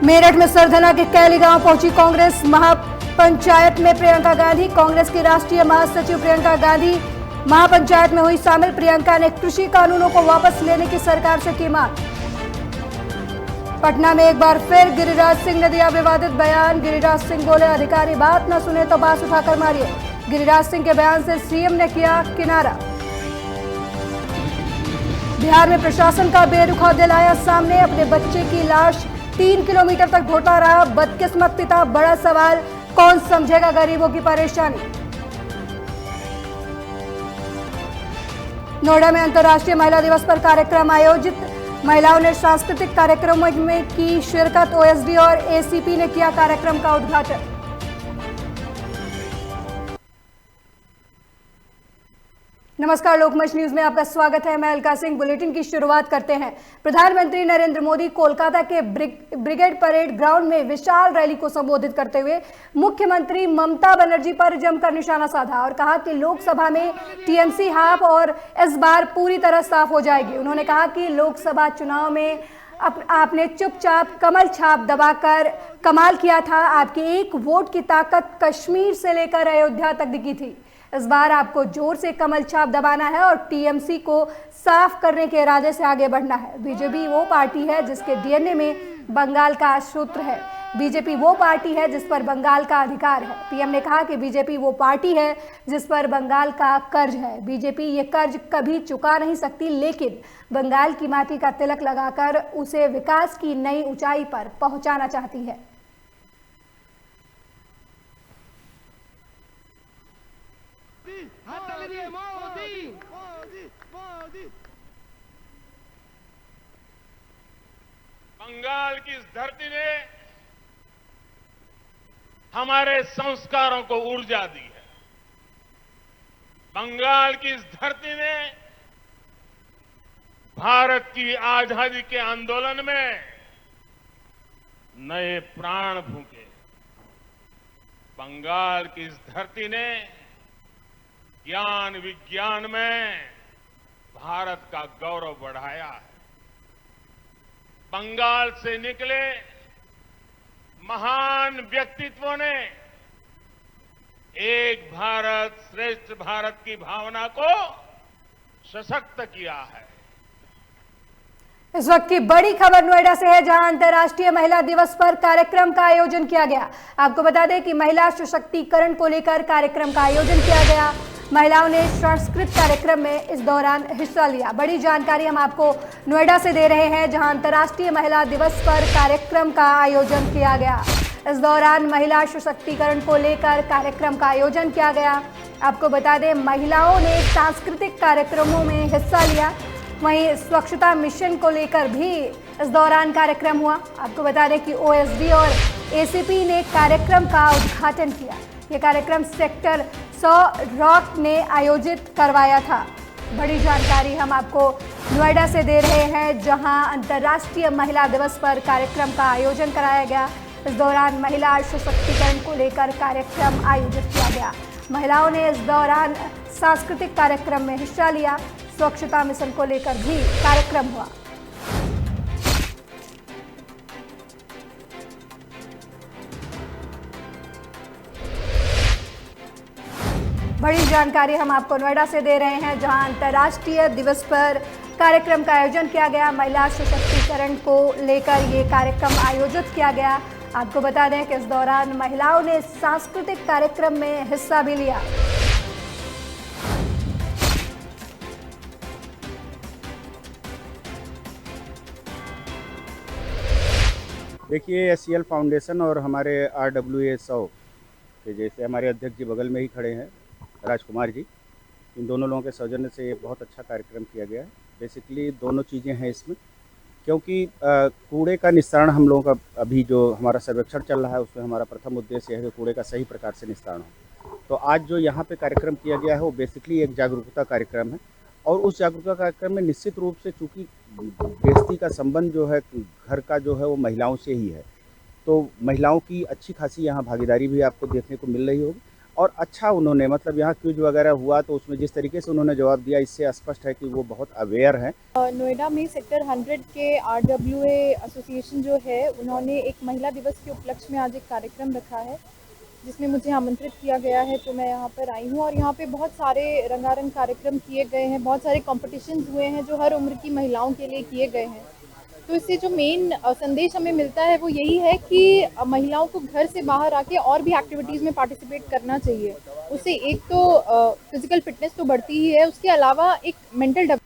मेरठ में सरधना के कैली गांव पहुंची कांग्रेस। महापंचायत में प्रियंका गांधी, कांग्रेस की राष्ट्रीय महासचिव प्रियंका गांधी महापंचायत में हुई शामिल। प्रियंका ने कृषि कानूनों को वापस लेने की सरकार से की मांग। पटना में एक बार फिर गिरिराज सिंह ने दिया विवादित बयान। गिरिराज सिंह बोले, अधिकारी बात न सुने तो बांस उठाकर मारिए। गिरिराज सिंह के बयान से सीएम ने किया किनारा। बिहार में प्रशासन का बेरुखा दिल आया सामने। अपने बच्चे की लाश 3 किलोमीटर तक ढोता रहा बदकिस्मत पिता। बड़ा सवाल, कौन समझेगा गरीबों की परेशानी। नोएडा में अंतर्राष्ट्रीय महिला दिवस पर कार्यक्रम आयोजित। महिलाओं ने सांस्कृतिक कार्यक्रमों में की शिरकत। ओएसडी और एसीपी ने किया कार्यक्रम का उद्घाटन। नमस्कार, लोकमंच न्यूज में आपका स्वागत है। मैं अलका सिंह। बुलेटिन की शुरुआत करते हैं। प्रधानमंत्री नरेंद्र मोदी कोलकाता के ब्रिगेड परेड ग्राउंड में विशाल रैली को संबोधित करते हुए मुख्यमंत्री ममता बनर्जी पर जमकर निशाना साधा और कहा कि लोकसभा में टीएमसी हाफ और इस बार पूरी तरह साफ हो जाएगी। उन्होंने कहा कि लोकसभा चुनाव में आपने चुपचाप कमल छाप दबाकर कमाल किया था। आपकी एक वोट की ताकत कश्मीर से लेकर अयोध्या तक दिखी थी। इस बार आपको जोर से कमल छाप दबाना है और टीएमसी को साफ करने के इरादे से आगे बढ़ना है। बीजेपी वो पार्टी है जिसके डीएनए में बंगाल का सूत्र है। बीजेपी वो पार्टी है जिस पर बंगाल का अधिकार है। पीएम ने कहा कि बीजेपी वो पार्टी है जिस पर बंगाल का कर्ज है। बीजेपी ये कर्ज कभी चुका नहीं सकती, लेकिन बंगाल की माटी का तिलक लगाकर उसे विकास की नई ऊंचाई पर पहुंचाना चाहती है। बंगाल की इस धरती ने हमारे संस्कारों को ऊर्जा दी है। बंगाल की इस धरती ने भारत की आजादी के आंदोलन में नए प्राण फूंके। बंगाल की इस धरती ने ज्ञान विज्ञान में भारत का गौरव बढ़ाया है। बंगाल से निकले महान व्यक्तित्वों ने एक भारत श्रेष्ठ भारत की भावना को सशक्त किया है। इस वक्त की बड़ी खबर नोएडा से है, जहां अंतर्राष्ट्रीय महिला दिवस पर कार्यक्रम का आयोजन किया गया। आपको बता दें कि महिला सशक्तिकरण को लेकर कार्यक्रम का आयोजन किया गया। महिलाओं ने सांस्कृतिक कार्यक्रम में इस दौरान हिस्सा लिया। बड़ी जानकारी हम आपको नोएडा से दे रहे हैं, जहां अंतर्राष्ट्रीय महिला दिवस पर कार्यक्रम का आयोजन किया गया। इस दौरान महिला सशक्तिकरण को लेकर कार्यक्रम का आयोजन किया गया। आपको बता दें, महिलाओं ने सांस्कृतिक कार्यक्रमों में हिस्सा लिया। वहीं स्वच्छता मिशन को लेकर भी इस दौरान कार्यक्रम हुआ। आपको बता दें कि ओएसडी और एसीपी ने कार्यक्रम का उद्घाटन किया। यह कार्यक्रम सेक्टर 100 रॉक ने आयोजित करवाया था। बड़ी जानकारी हम आपको नोएडा से दे रहे हैं, जहां अंतर्राष्ट्रीय महिला दिवस पर कार्यक्रम का आयोजन कराया गया। इस दौरान महिला सशक्तिकरण को लेकर कार्यक्रम आयोजित किया गया। महिलाओं ने इस दौरान सांस्कृतिक कार्यक्रम में हिस्सा लिया। स्वच्छता मिशन को लेकर भी कार्यक्रम हुआ। बड़ी जानकारी हम आपको नोएडा से दे रहे हैं, जहां अंतर्राष्ट्रीय दिवस पर कार्यक्रम का आयोजन किया गया। महिला सशक्तिकरण को लेकर ये कार्यक्रम आयोजित किया गया। आपको बता दें कि इस दौरान महिलाओं ने सांस्कृतिक कार्यक्रम में हिस्सा भी लिया। देखिए, एससीएल फाउंडेशन और हमारे RWA 100 के जैसे हमारे अध्यक्ष जी बगल में ही खड़े हैं, राजकुमार जी, इन दोनों लोगों के सौजन्य से बहुत अच्छा कार्यक्रम किया गया है। बेसिकली दोनों चीज़ें हैं इसमें, क्योंकि कूड़े का निस्तारण हम लोगों का अभी जो हमारा सर्वेक्षण चल रहा है उसमें हमारा प्रथम उद्देश्य है कि कूड़े का सही प्रकार से निस्तारण हो। तो आज जो यहाँ पे कार्यक्रम किया गया है वो बेसिकली एक जागरूकता कार्यक्रम है। और उस जागरूकता कार्यक्रम में निश्चित रूप से चूँकि गृहस्थी का संबंध जो है घर का जो है वो महिलाओं से ही है, तो महिलाओं की अच्छी खासी यहाँ भागीदारी भी आपको देखने को मिल रही होगी। और अच्छा उन्होंने मतलब यहाँ क्विज वगैरह हुआ तो उसमें जिस तरीके से उन्होंने जवाब दिया इससे स्पष्ट है कि वो बहुत अवेयर हैं। नोएडा में सेक्टर 100 के RWA एसोसिएशन जो है उन्होंने एक महिला दिवस के उपलक्ष्य में आज एक कार्यक्रम रखा है जिसमें मुझे आमंत्रित किया गया है, तो मैं यहाँ पर आई हूँ और यहाँ पे बहुत सारे रंगारंग कार्यक्रम किए गए हैं, बहुत सारे कॉम्पिटिशन्स हुए हैं जो हर उम्र की महिलाओं के लिए किए गए हैं। तो इससे जो मेन संदेश हमें मिलता है वो यही है कि महिलाओं को घर से बाहर आके और भी एक्टिविटीज़ में पार्टिसिपेट करना चाहिए। उससे एक तो फिजिकल फिटनेस तो बढ़ती ही है, उसके अलावा एक मेंटल।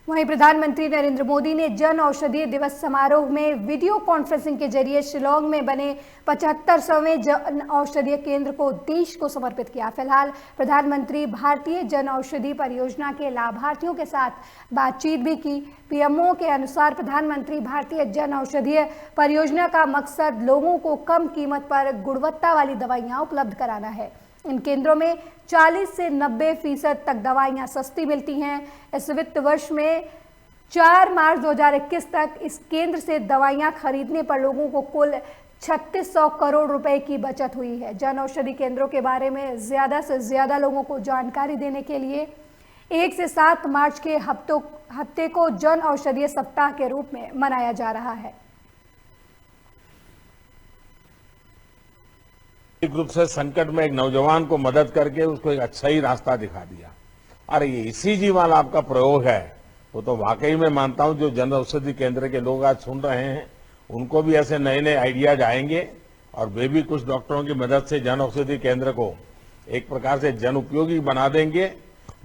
वहीं प्रधानमंत्री नरेंद्र मोदी ने जन औषधि दिवस समारोह में वीडियो कॉन्फ्रेंसिंग के जरिए शिलांग में बने 75वें जन औषधि केंद्र को देश को समर्पित किया। फिलहाल प्रधानमंत्री भारतीय जन औषधि परियोजना के लाभार्थियों के साथ बातचीत भी की। पीएमओ के अनुसार प्रधानमंत्री भारतीय जन औषधि परियोजना का मकसद लोगों को कम कीमत पर गुणवत्ता वाली दवाइयां उपलब्ध कराना है। इन केंद्रों में 40 से 90% तक दवाइयां सस्ती मिलती हैं। इस वित्त वर्ष में 4 मार्च 2021 तक इस केंद्र से दवाइयां खरीदने पर लोगों को कुल 3600 करोड़ रुपए की बचत हुई है। जन औषधि केंद्रों के बारे में ज़्यादा से ज़्यादा लोगों को जानकारी देने के लिए 1 से 7 मार्च के हफ्ते को जन औषधि सप्ताह के रूप में मनाया जा रहा है। एक रूप से संकट में एक नौजवान को मदद करके उसको एक अच्छा ही रास्ता दिखा दिया। अरे ये ECG वाला आपका प्रयोग है, वो तो वाकई में मानता हूं जो जन औषधि केंद्र के लोग आज सुन रहे हैं उनको भी ऐसे नए नए आइडियाज आएंगे और वे भी कुछ डॉक्टरों की मदद से जन औषधि केंद्र को एक प्रकार से जन उपयोगी बना देंगे।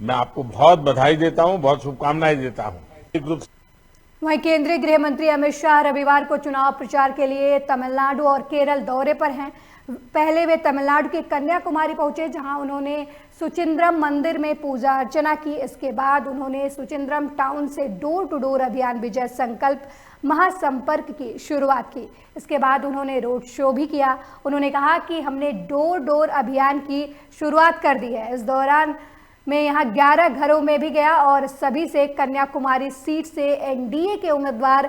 मैं आपको बहुत बधाई देता हूं, बहुत शुभकामनाएं देता हूं। एक रूप वहीं केंद्रीय गृह मंत्री अमित शाह रविवार को चुनाव प्रचार के लिए तमिलनाडु और केरल दौरे पर हैं। पहले वे तमिलनाडु के कन्याकुमारी पहुंचे, जहां उन्होंने सुचिंद्रम मंदिर में पूजा अर्चना की। इसके बाद उन्होंने सुचिंद्रम टाउन से डोर टू डोर अभियान विजय संकल्प महासंपर्क की शुरुआत की। इसके बाद उन्होंने रोड शो भी किया। उन्होंने कहा कि हमने डोर डोर अभियान की शुरुआत कर दी है। इस दौरान मैं यहाँ 11 घरों में भी गया और सभी से कन्याकुमारी सीट से NDA के उम्मीदवार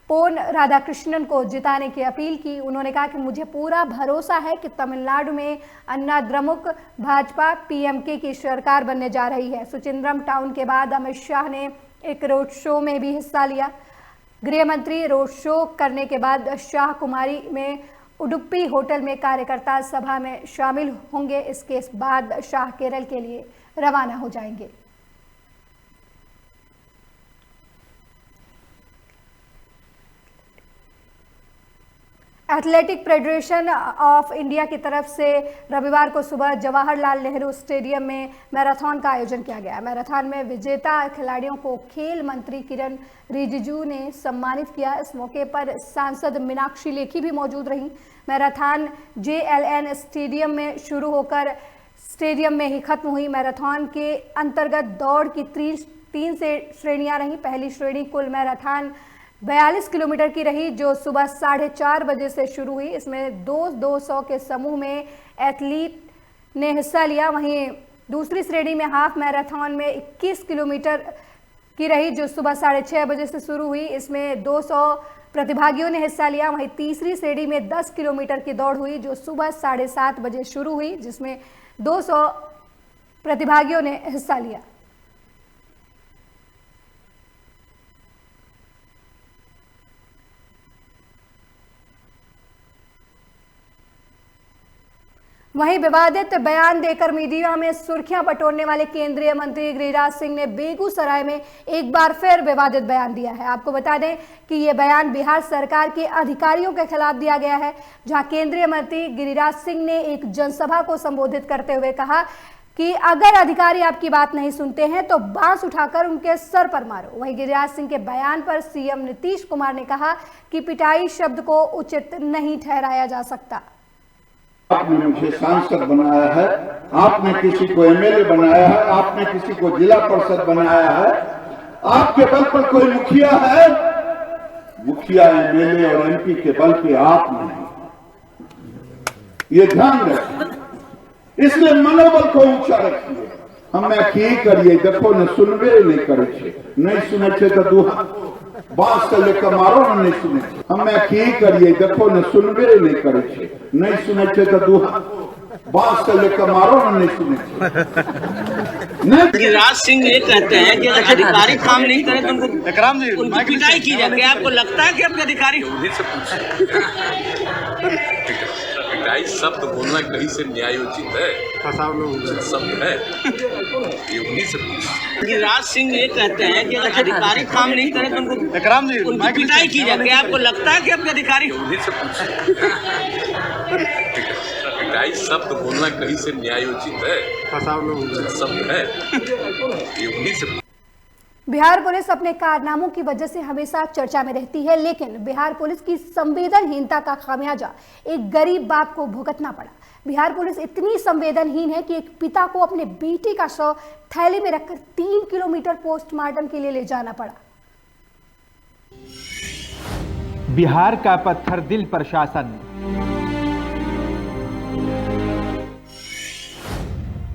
पोन राधाकृष्णन को जिताने की अपील की। उन्होंने कहा कि मुझे पूरा भरोसा है कि तमिलनाडु में अन्ना द्रमुक भाजपा PMK की सरकार बनने जा रही है। सुचिंद्रम टाउन के बाद अमित शाह ने एक रोड शो में भी हिस्सा लिया। गृह मंत्री रोड शो करने के बाद शाह कुमारी में उडुपी होटल में कार्यकर्ता सभा में शामिल होंगे। इसके बाद शाह केरल के लिए रवाना हो जाएंगे। एथलेटिक फेडरेशन ऑफ इंडिया की तरफ से रविवार को सुबह जवाहरलाल नेहरू स्टेडियम में मैराथन का आयोजन किया गया। मैराथन में विजेता खिलाड़ियों को खेल मंत्री किरण रिजिजू ने सम्मानित किया। इस मौके पर सांसद मीनाक्षी लेखी भी मौजूद रहीं। मैराथन JLN स्टेडियम में शुरू होकर स्टेडियम में ही खत्म हुई। मैराथन के अंतर्गत दौड़ की 3 से श्रेणियां रहीं। पहली श्रेणी कुल मैराथन 42 किलोमीटर की रही, जो सुबह 4:30 बजे से शुरू हुई। इसमें 200 के समूह में एथलीट ने हिस्सा लिया। वहीं दूसरी श्रेणी में हाफ मैराथन में 21 किलोमीटर की रही, जो सुबह 6:30 बजे से शुरू हुई। इसमें 200 प्रतिभागियों ने हिस्सा लिया। वहीं तीसरी श्रेणी में 10 किलोमीटर की दौड़ हुई, जो सुबह 7:30 बजे शुरू हुई, जिसमें 200 प्रतिभागियों ने हिस्सा लिया। वहीं विवादित बयान देकर मीडिया में सुर्खियां बटोरने वाले केंद्रीय मंत्री गिरिराज सिंह ने बेगूसराय में एक बार फिर विवादित बयान दिया है। आपको बता दें कि यह बयान बिहार सरकार के अधिकारियों के खिलाफ दिया गया है, जहां केंद्रीय मंत्री गिरिराज सिंह ने एक जनसभा को संबोधित करते हुए कहा कि अगर अधिकारी आपकी बात नहीं सुनते हैं तो बांस उठाकर उनके सर पर मारो। वहीं गिरिराज सिंह के बयान पर CM नीतीश कुमार ने कहा कि पिटाई शब्द को उचित नहीं ठहराया जा सकता। आपने मुझे सांसद बनाया है, आपने किसी को MLA बनाया है, आपने किसी को जिला परिषद बनाया है। आपके बल पर कोई मुखिया है? मुखिया MLA और MP के बल पे आप नहीं। ये ध्यान रखिए, इसलिए मनोबल को ऊंचा रखिए। हमें की करिए, देखो न सुनबे नहीं करे, नहीं सुने छे तो दुहा बांस से लेकर मारो न नहीं सुने। हमें की करिए, देखो न सुनबे नहीं करे, नहीं सुने छे तो दुहा बात से लेकर मारो ना, नहीं सुने नहीं। गिरिराज सिंह ये कहते हैं कि अगर अधिकारी काम नहीं करे तो उनकी पिटाई की जाती है। आपको लगता है कि अपने अधिकारी पिटाई शब्द बोलना कहीं से न्यायोचित है, शब्द है ये उन्हीं से गिरिराज सिंह ये कहते हैं कि अगर अधिकारी काम नहीं करे तो उनकी पिटाई की जाती है। आपको लगता है कि अपने अधिकारी पिटाई शब्द बोलना कहीं से न्यायोचित है, शब्द है ये उन्हीं से। बिहार पुलिस अपने कारनामों की वजह से हमेशा चर्चा में रहती है, लेकिन बिहार पुलिस की संवेदनहीनता का खामियाजा एक गरीब बाप को भुगतना पड़ा। बिहार पुलिस इतनी संवेदनहीन है कि एक पिता को अपने बेटी का शव थैली में रखकर 3 किलोमीटर पोस्टमार्टम के लिए ले जाना पड़ा। बिहार का पत्थर दिल प्रशासन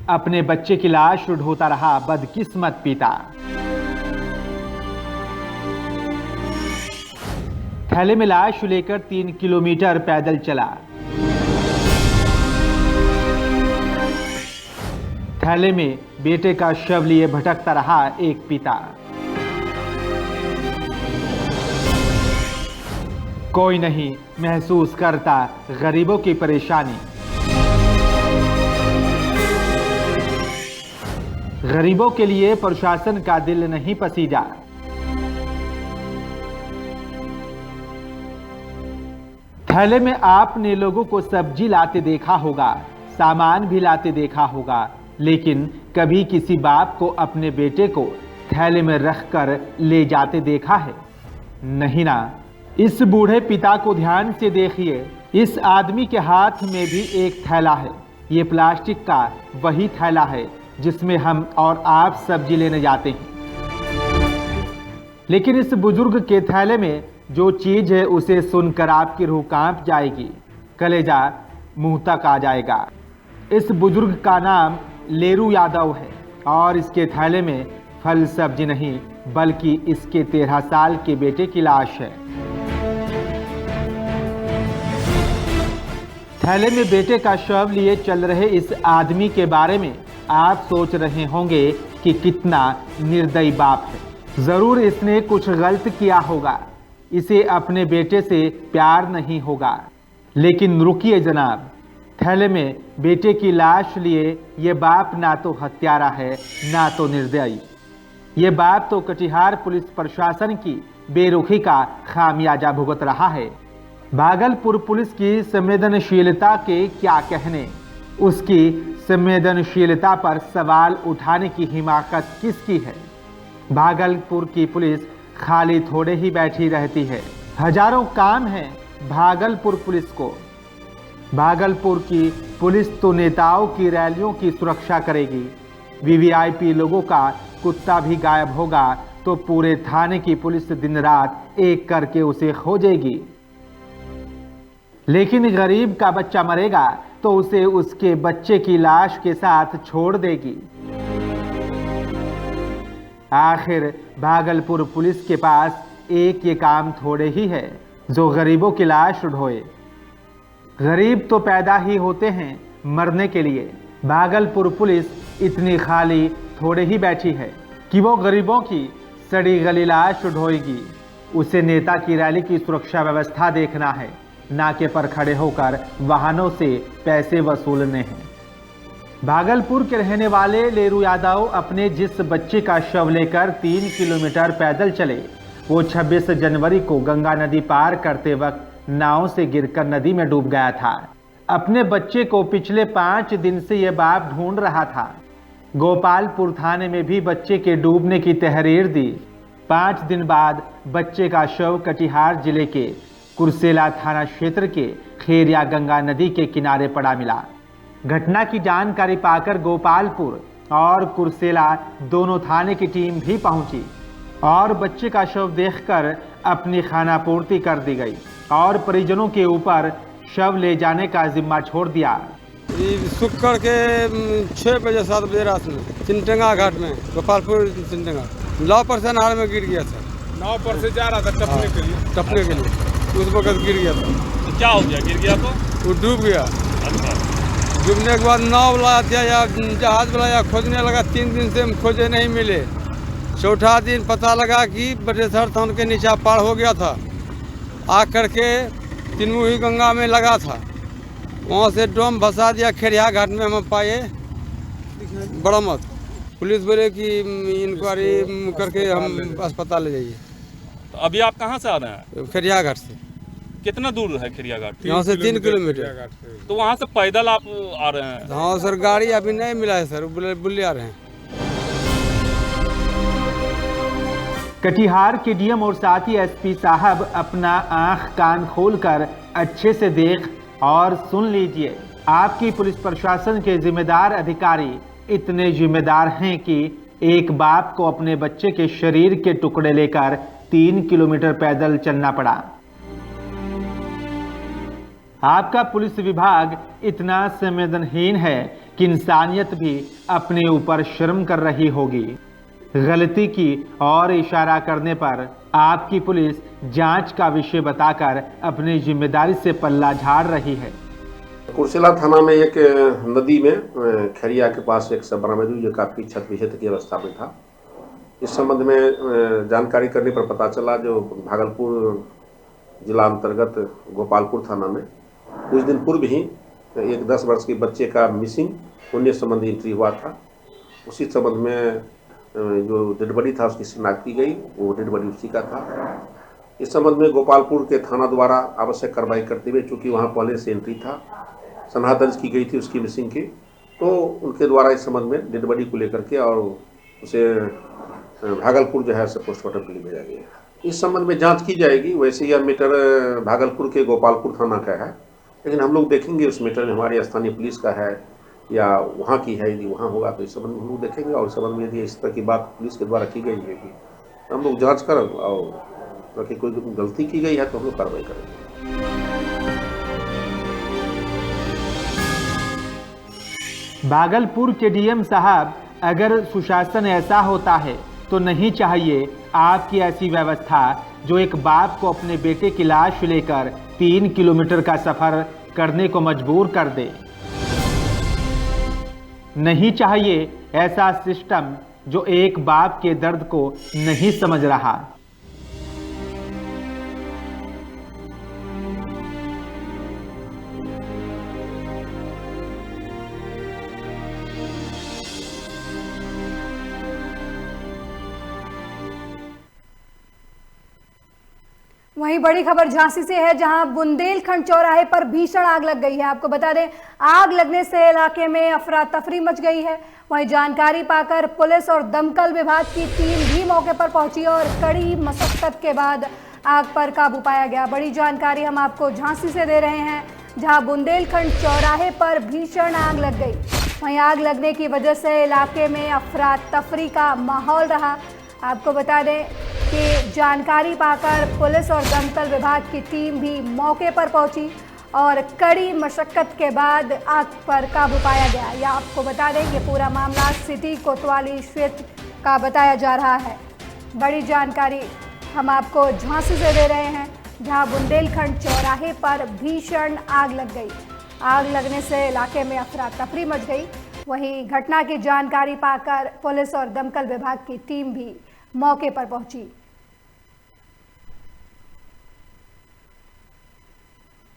अपने बच्चे की लाश ढोता रहा बदकिस्मत पिता। थैले में लाश लेकर 3 किलोमीटर पैदल चला। थैले में बेटे का शव लिए भटकता रहा एक पिता। कोई नहीं महसूस करता गरीबों की परेशानी। गरीबों के लिए प्रशासन का दिल नहीं पसीजा। थैले में आपने लोगों को सब्जी लाते देखा होगा, सामान भी लाते देखा होगा, लेकिन कभी किसी बाप को अपने बेटे को थैले में रखकर ले जाते देखा है? नहीं ना। इस बूढ़े पिता को ध्यान से देखिए। इस आदमी के हाथ में भी एक थैला है। ये प्लास्टिक का वही थैला है जिसमें हम और आप सब्जी लेने जाते हैं। लेकिन इस बुजुर्ग के थैले में जो चीज है उसे सुनकर आपकी रूह कांप जाएगी, कलेजा मुंह तक आ जाएगा। इस बुजुर्ग का नाम लेरू यादव है और इसके थैले में फल सब्जी नहीं बल्कि इसके 13 साल के बेटे की लाश है। थैले में बेटे का शव लिए चल रहे इस आदमी के बारे में आप सोच रहे होंगे कि कितना निर्दयी बाप है। जरूर इसने कुछ गलत किया होगा, इसे अपने बेटे से प्यार नहीं होगा। लेकिन रुकिए जनाब, थैले में बेटे की लाश लिए ये बाप ना तो हत्यारा है ना तो निर्दयी। ये बाप तो कटिहार पुलिस प्रशासन की बेरुखी का खामियाजा भुगत रहा है। भागलपुर पुलिस की संवेदनशीलता के क्या कहने, उसकी संवेदनशीलता पर सवाल उठाने की हिमाकत किसकी है? भागलपुर की पुलिस खाली थोड़े ही बैठी रहती है। हजारों काम है भागलपुर पुलिस को। भागलपुर की पुलिस तो नेताओं की रैलियों की सुरक्षा करेगी। वीवीआईपी लोगों का कुत्ता भी गायब होगा तो पूरे थाने की पुलिस दिन रात एक करके उसे खोजेगी। लेकिन गरीब का बच्चा मरेगा तो उसे उसके बच्चे की लाश के साथ छोड़ देगी। आखिर भागलपुर पुलिस के पास एक ये काम थोड़े ही है जो गरीबों की लाश ढोए। गरीब तो पैदा ही होते हैं मरने के लिए। भागलपुर पुलिस इतनी खाली थोड़े ही बैठी है कि वो गरीबों की सड़ी गली लाश ढोएगी। उसे नेता की रैली की सुरक्षा व्यवस्था देखना है, नाके पर खड़े होकर वाहनों से पैसे वसूलने हैं। भागलपुर के रहने वाले लेरू यादव अपने जिस बच्चे का शव लेकर 3 किलोमीटर पैदल चले, वो 26 जनवरी को गंगा नदी पार करते वक्त नाव से गिरकर नदी में डूब गया था। अपने बच्चे को पिछले 5 दिन से यह बाप ढूंढ रहा था। गोपालपुर थाने में भी बच्चे के डूबने की तहरीर दी। 5 दिन बाद बच्चे का शव कटिहार जिले के कुर्सेला थाना क्षेत्र के खेरिया गंगा नदी के किनारे पड़ा मिला। घटना की जानकारी पाकर गोपालपुर और कुर्सेला दोनों थाने की टीम भी पहुंची और बच्चे का शव देखकर अपनी खानापूर्ति कर दी गई और परिजनों के ऊपर शव ले जाने का जिम्मा छोड़ दिया। शुक्र के 6 बजे 7 बजे रात में चिंटंगा घाट में, गोपालपुर चिंटंगा नाव पर से नहर में गिर गया था। नाव पर से जा रहा था टपने के लिए उस वक्त गिर गया था। तो क्या हो गया? गिर गया तो वो डूब गया। डूबने के बाद नाव बुलाया था या जहाज बुलाया, खोजने लगा। 3 दिन से हम खोजे नहीं मिले। चौथा दिन पता लगा कि बटेसर थान के नीचे पार हो गया था। आ करके तिनमुही गंगा में लगा था। वहाँ से ड्रम फंसा दिया। खेरिया घाट में हम पाए बरामद। पुलिस बोले कि इंक्वायरी करके हम अस्पताल ले जाइए। तो अभी आप कहाँ से आ रहे हैं? खेरिया घाट से। कितना दूर है खिरिया घाट? यहाँ से 3 किलोमीटर। तो वहाँ से पैदल आप आ रहे हैं? हाँ सर, गाड़ी अभी नहीं मिला है सर, बुल्ले आ रहे हैं। कटिहार के डीएम और साथ ही एसपी साहब अपना आंख कान खोलकर अच्छे से देख और सुन लीजिए। आपकी पुलिस प्रशासन के जिम्मेदार अधिकारी इतने जिम्मेदार हैं कि एक बाप को अपने बच्चे के शरीर के टुकड़े लेकर 3 किलोमीटर पैदल चलना पड़ा। आपका पुलिस विभाग इतना संवेदनहीन है कि इंसानियत भी अपने ऊपर शर्म कर रही होगी। गलती की और इशारा करने पर आपकी पुलिस जांच का विषय बताकर अपनी जिम्मेदारी से पल्ला झाड़ रही है। कुर्सेला थाना में एक नदी में खरिया के पास एक सब बरामद हुई जो काफी क्षत विक्षत की अवस्था में था। इस संबंध में जानकारी करने पर पता चला जो भागलपुर जिला अंतर्गत गोपालपुर थाना में कुछ दिन पूर्व ही एक 10 वर्ष के बच्चे का मिसिंग होने संबंधी एंट्री हुआ था। उसी संबंध में जो डेड बॉडी था उसकी शिनाख्त की गई, वो डेड बॉडी उसी का था। इस संबंध में गोपालपुर के थाना द्वारा आवश्यक कार्रवाई करते हुए, चूँकि वहाँ पहले से एंट्री था, सनहा दर्ज की गई थी उसकी मिसिंग की, तो उनके द्वारा इस संबंध में डेड बॉडी को लेकर के और उसे भागलपुर जो है पोस्टमार्टम के लिए भेजा गया। इस संबंध में जांच की जाएगी। वैसे यह मैटर भागलपुर के गोपालपुर थाना का है, लेकिन हम लोग देखेंगे उस मैटर में हमारी स्थानीय पुलिस का है या वहाँ की है। यदि वहाँ होगा तो इस संबंध में हम लोग देखेंगे, और इस संबंध में यदि इस तरह की बात पुलिस के द्वारा की गई है कि हम लोग जाँच कर और कि कोई गलती की गई है तो हम लोग कार्रवाई करेंगे। भागलपुर के डीएम साहब, अगर सुशासन ऐसा होता है तो नहीं चाहिए आपकी ऐसी व्यवस्था जो एक बाप को अपने बेटे की लाश लेकर 3 किलोमीटर का सफर करने को मजबूर कर दे। नहीं चाहिए ऐसा सिस्टम जो एक बाप के दर्द को नहीं समझ रहा। वहीं बड़ी खबर झांसी से है, जहां बुंदेलखंड चौराहे पर भीषण आग लग गई है। आपको बता दें, आग लगने से इलाके में अफरा तफरी मच गई है। वहीं जानकारी पाकर पुलिस और दमकल विभाग की टीम भी मौके पर पहुंची और कड़ी मशक्कत के बाद आग पर काबू पाया गया। बड़ी जानकारी हम आपको झांसी से दे रहे हैं, जहां बुंदेलखंड चौराहे पर भीषण आग लग गई। वहीं आग लगने की वजह से इलाके में अफरा तफरी का माहौल रहा। आपको बता दें कि जानकारी पाकर पुलिस और दमकल विभाग की टीम भी मौके पर पहुंची और कड़ी मशक्कत के बाद आग पर काबू पाया गया। या आपको बता दें कि पूरा मामला सिटी कोतवाली क्षेत्र का बताया जा रहा है। बड़ी जानकारी हम आपको झांसी से दे रहे हैं, जहां बुंदेलखंड चौराहे पर भीषण आग लग गई। आग लगने से इलाके में अफरा तफरी मच गई। वहीं घटना की जानकारी पाकर पुलिस और दमकल विभाग की टीम भी मौके पर पहुंची।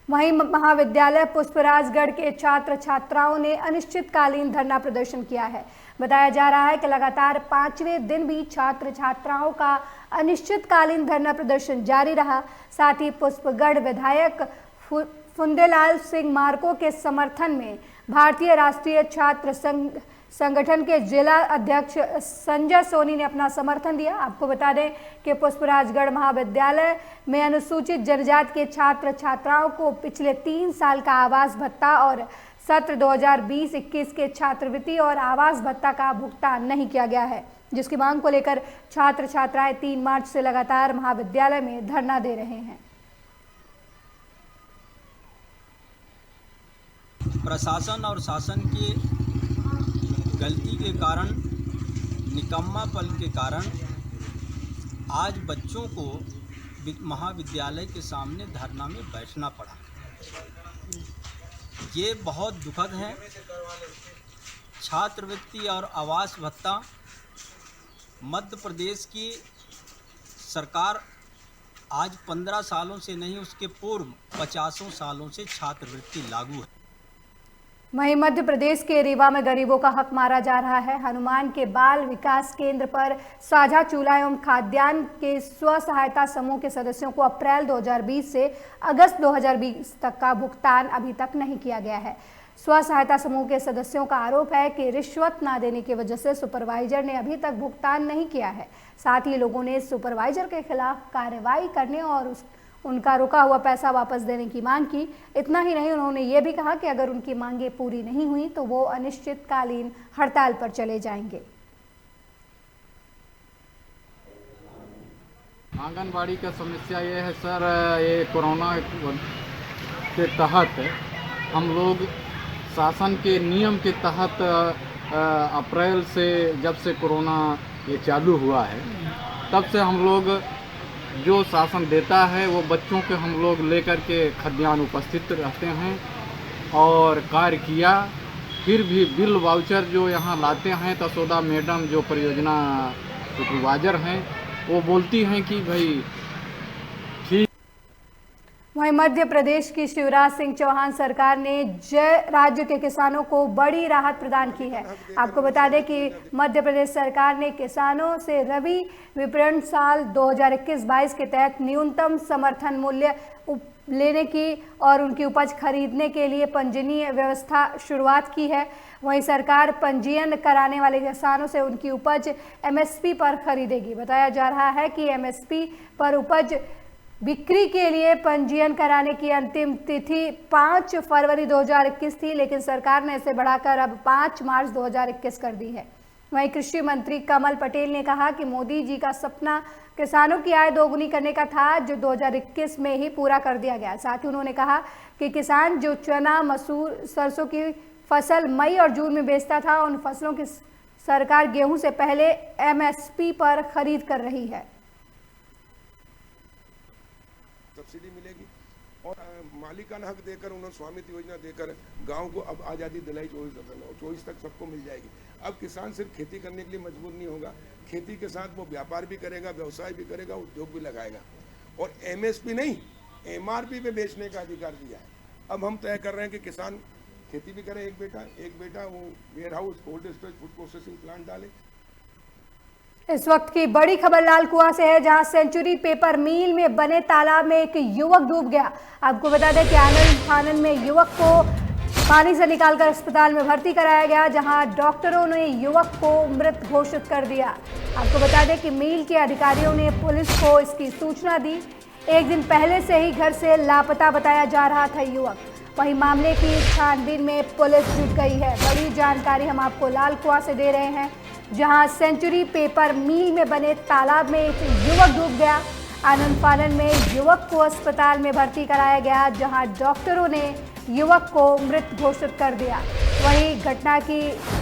वहीं महाविद्यालय पुष्पराजगढ़ के छात्र छात्राओं ने अनिश्चितकालीन धरना प्रदर्शन किया है। बताया जा रहा है कि लगातार 5वें दिन भी छात्र छात्राओं का अनिश्चितकालीन धरना प्रदर्शन जारी रहा। साथ ही पुष्पगढ़ विधायक फुंदेलाल सिंह मार्को के समर्थन में भारतीय राष्ट्रीय छात्र संगठन के जिला अध्यक्ष संजय सोनी ने अपना समर्थन दिया। आपको बता दें कि पुष्पराजगढ़ महाविद्यालय में अनुसूचित जनजाति के छात्र छात्राओं को पिछले 3 साल का आवास भत्ता और सत्र 2020-21 के छात्रवृत्ति और आवास भत्ता का भुगतान नहीं किया गया है, जिसकी मांग को लेकर छात्र छात्राएं 3 मार्च से लगातार महाविद्यालय में धरना दे रहे हैं। प्रशासन और शासन की गलती के कारण, निकम्मापन के कारण आज बच्चों को महाविद्यालय के सामने धरना में बैठना पड़ा। ये बहुत दुखद है। छात्रवृत्ति और आवास भत्ता मध्य प्रदेश की सरकार आज 15 सालों से नहीं, उसके पूर्व 50 सालों से छात्रवृत्ति लागू है। वहीं मध्य प्रदेश के रीवा में गरीबों का हक मारा जा रहा है। हनुमान के बाल विकास केंद्र पर साझा चूल्हा एवं खाद्यान्न के स्व सहायता समूह के सदस्यों को अप्रैल 2020 से अगस्त 2020 तक का भुगतान अभी तक नहीं किया गया है। स्व सहायता समूह के सदस्यों का आरोप है कि रिश्वत न देने की वजह से सुपरवाइजर ने अभी तक भुगतान नहीं किया है। साथ ही लोगों ने सुपरवाइजर के खिलाफ कार्रवाई करने और उनका रुका हुआ पैसा वापस देने की मांग की। इतना ही नहीं, उन्होंने ये भी कहा कि अगर उनकी मांगें पूरी नहीं हुई तो वो अनिश्चितकालीन हड़ताल पर चले जाएंगे। आंगनबाड़ी का समस्या ये है सर, ये कोरोना के तहत हम लोग शासन के नियम के तहत अप्रैल से, जब से कोरोना ये चालू हुआ है, तब से हम लोग जो शासन देता है वो बच्चों के हम लोग लेकर के खाद्यान्न उपस्थित रहते हैं और कार्य किया। फिर भी बिल वाउचर जो यहाँ लाते हैं, तसोदा मैडम जो परियोजना सुपरवाइजर हैं, वो बोलती हैं कि भाई ठीक। वहीं मध्य प्रदेश की शिवराज सिंह चौहान सरकार ने राज्य के किसानों को बड़ी राहत प्रदान की है। आपको बता दें कि मध्य प्रदेश सरकार ने किसानों से रबी विपणन साल 2021-22 के तहत न्यूनतम समर्थन मूल्य लेने की और उनकी उपज खरीदने के लिए पंजीयन व्यवस्था शुरुआत की है। वहीं सरकार पंजीयन कराने वाले किसानों से उनकी उपज एमएसपी पर खरीदेगी। बताया जा रहा है कि एमएसपी पर उपज बिक्री के लिए पंजीयन कराने की अंतिम तिथि 5 फरवरी 2021 थी, लेकिन सरकार ने इसे बढ़ाकर अब 5 मार्च 2021 कर दी है। वहीं कृषि मंत्री कमल पटेल ने कहा कि मोदी जी का सपना किसानों की आय दोगुनी करने का था, जो 2021 में ही पूरा कर दिया गया। साथ ही उन्होंने कहा कि किसान जो चना, मसूर, सरसों की फसल मई और जून में बेचता था, उन फसलों की सरकार गेहूं से पहले एमएसपी पर खरीद कर रही है। सब्सिडी मिलेगी और मालिकाना हक देकर, उन्होंने स्वामित्व योजना देकर गांव को अब आज़ादी दिलाई 24 तक सबको मिल जाएगी। अब किसान सिर्फ खेती करने के लिए मजबूर नहीं होगा, खेती के साथ वो व्यापार भी करेगा, व्यवसाय भी करेगा, उद्योग भी लगाएगा। और एमएसपी नहीं, एमआरपी पे बेचने का अधिकार दिया है। अब हम तय कर रहे हैं कि किसान खेती भी करे, एक बेटा वो warehouse, cold storage, food processing plant डाले। इस वक्त की बड़ी खबर लाल कुआं से है, जहां सेंचुरी पेपर मिल में बने तालाब में एक युवक डूब गया। आपको बता दें कि आनंद फानन में युवक को पानी से निकालकर अस्पताल में भर्ती कराया गया, जहां डॉक्टरों ने युवक को मृत घोषित कर दिया। आपको बता दें कि मिल के अधिकारियों ने पुलिस को इसकी सूचना दी। एक दिन पहले से ही घर से लापता बताया जा रहा था युवक। वहीं मामले की छानबीन में पुलिस जुट गई है। बड़ी जानकारी हम आपको लाल कुआं से दे रहे हैं, जहां सेंचुरी पेपर मिल में बने तालाब में एक युवक डूब गया। आनंद फानन में युवक को अस्पताल में भर्ती कराया गया, जहां डॉक्टरों ने युवक को मृत घोषित कर दिया। वहीं घटना की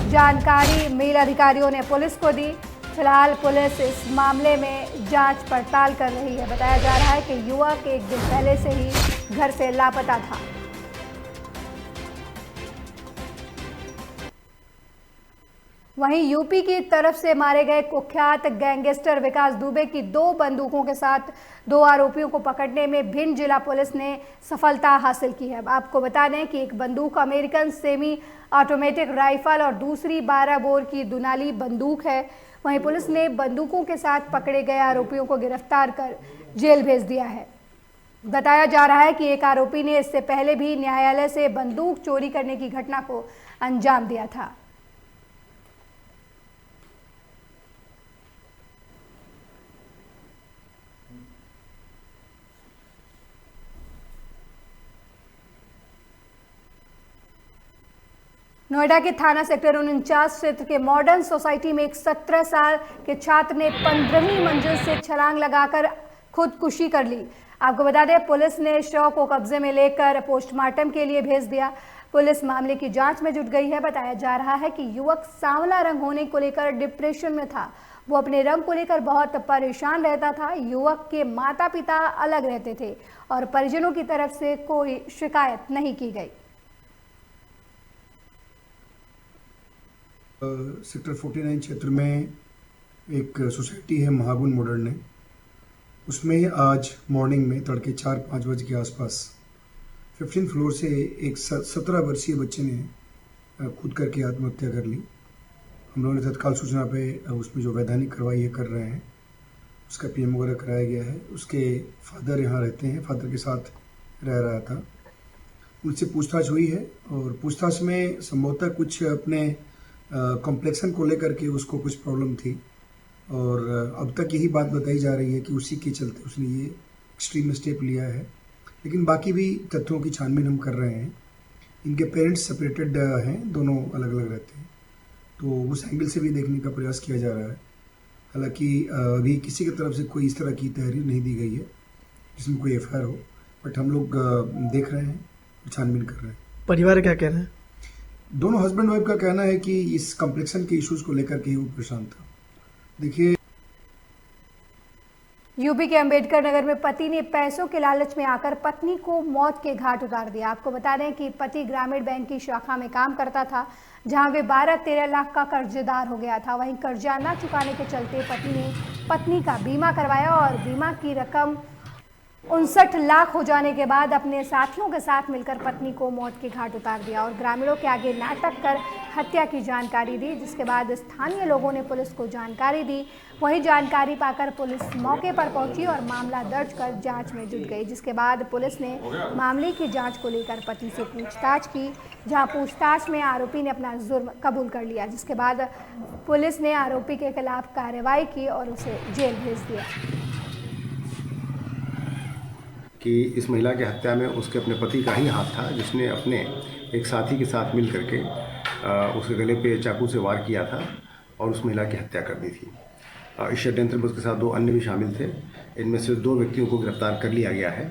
जानकारी मिल अधिकारियों ने पुलिस को दी। फिलहाल पुलिस इस मामले में जांच पड़ताल कर रही है। बताया जा रहा है कि युवक एक दिन पहले से ही घर से लापता था। वहीं यूपी की तरफ से मारे गए कुख्यात गैंगस्टर विकास दुबे की 2 बंदूकों के साथ 2 आरोपियों को पकड़ने में भिंड जिला पुलिस ने सफलता हासिल की है। आपको बता दें कि एक बंदूक अमेरिकन सेमी ऑटोमेटिक राइफल और दूसरी 12 बोर की दुनाली बंदूक है। वहीं पुलिस ने बंदूकों के साथ पकड़े गए आरोपियों को गिरफ्तार कर जेल भेज दिया है। बताया जा रहा है कि एक आरोपी ने इससे पहले भी न्यायालय से बंदूक चोरी करने की घटना को अंजाम दिया था। नोएडा के थाना सेक्टर 49 क्षेत्र के मॉडर्न सोसाइटी में एक 17 साल के छात्र ने 15वीं मंजिल से छलांग लगाकर खुदकुशी कर ली। आपको बता दें, पुलिस ने शव को कब्जे में लेकर पोस्टमार्टम के लिए भेज दिया। पुलिस मामले की जांच में जुट गई है। बताया जा रहा है कि युवक सांवला रंग होने को लेकर डिप्रेशन में था। वो अपने रंग को लेकर बहुत परेशान रहता था। युवक के माता पिता अलग रहते थे और परिजनों की तरफ से कोई शिकायत नहीं की गई। सेक्टर 49 क्षेत्र में एक सोसाइटी है महागुण मॉडर्न ने, उसमें आज मॉर्निंग में तड़के 4-5 बजे के आसपास 15 फ्लोर से एक 17 वर्षीय बच्चे ने खुद करके आत्महत्या कर ली। हम लोगों ने तत्काल सूचना पे उसमें जो वैधानिक कार्रवाई ये कर रहे हैं, उसका पीएम वगैरह कराया गया है। उसके फादर यहाँ रहते हैं, फादर के साथ रह रहा था। उनसे पूछताछ हुई है और पूछताछ में संभवतः कुछ अपने कॉम्प्लेक्सन को लेकर के उसको कुछ प्रॉब्लम थी और अब तक यही बात बताई जा रही है कि उसी के चलते उसने ये एक्सट्रीम स्टेप लिया है। लेकिन बाकी भी तथ्यों की छानबीन हम कर रहे हैं। इनके पेरेंट्स सेपरेटेड हैं, दोनों अलग अलग रहते हैं, तो उस एंगल से भी देखने का प्रयास किया जा रहा है। हालांकि अभी किसी की तरफ से कोई इस तरह की तहरीर नहीं दी गई है जिसमें कोई एफआईआर हो, बट हम लोग देख रहे हैं, छानबीन कर रहे हैं। परिवार क्या कह रहे हैं? दोनों हस्बैंड वाइफ का कहना है कि इस कॉम्प्लेक्सन के इश्यूज को लेकर के ही वो परेशान था। देखिए, यूपी के अंबेडकर नगर में पति ने पैसों के लालच में आकर पत्नी को मौत के घाट उतार दिया। आपको बता दें कि पति ग्रामीण बैंक की शाखा में काम करता था, जहां वे 12-13 लाख का कर्जदार हो गया था। वहीं कर्जा न चुकाने के चलते पति ने पत्नी का बीमा करवाया और बीमा की रकम 59 लाख हो जाने के बाद अपने साथियों के साथ मिलकर पत्नी को मौत के घाट उतार दिया और ग्रामीणों के आगे नाटक कर हत्या की जानकारी दी, जिसके बाद स्थानीय लोगों ने पुलिस को जानकारी दी। वहीं जानकारी पाकर पुलिस मौके पर पहुंची और मामला दर्ज कर जांच में जुट गई, जिसके बाद पुलिस ने मामले की जांच को लेकर पति से पूछताछ की, जहां पूछताछ में आरोपी ने अपना जुर्म कबूल कर लिया, जिसके बाद पुलिस ने आरोपी के खिलाफ कार्रवाई की और उसे जेल भेज दिया। कि इस महिला की हत्या में उसके अपने पति का ही हाथ था, जिसने अपने एक साथी के साथ मिल करके उसके गले पे चाकू से वार किया था और उस महिला की हत्या कर दी थी। इस षड्यंत्र में उसके साथ 2 अन्य भी शामिल थे। इनमें से 2 व्यक्तियों को गिरफ्तार कर लिया गया है,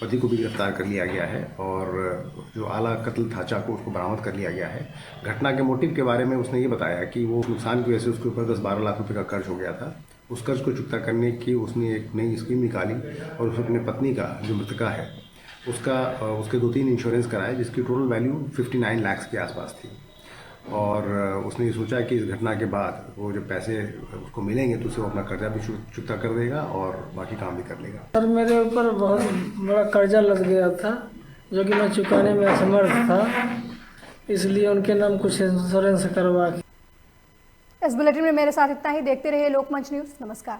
पति को भी गिरफ्तार कर लिया गया है और जो आला कत्ल था चाकू उसको बरामद कर लिया गया है। घटना के मोटिव के बारे में उसने ये बताया कि वो नुकसान की वजह से उसके ऊपर 10-12 लाख रुपये का कर्ज हो गया था। उस कर्ज को चुकता करने की उसने एक नई स्कीम निकाली और उसने अपने पत्नी का जो मृतका है उसके 2-3 इंश्योरेंस कराए, जिसकी टोटल वैल्यू 59 लाख के आसपास थी। और उसने ये सोचा कि इस घटना के बाद वो जब पैसे उसको मिलेंगे तो उसे वो अपना कर्जा भी चुकता कर देगा और बाकी काम भी कर लेगा। सर, मेरे ऊपर बहुत बड़ा कर्जा लग गया था जो कि मैं चुकाने में असमर्थ था, इसलिए उनके नाम कुछ इंश्योरेंस करवा के। इस बुलेटिन में मेरे साथ इतना ही। देखते रहिए लोकमंच न्यूज़। नमस्कार।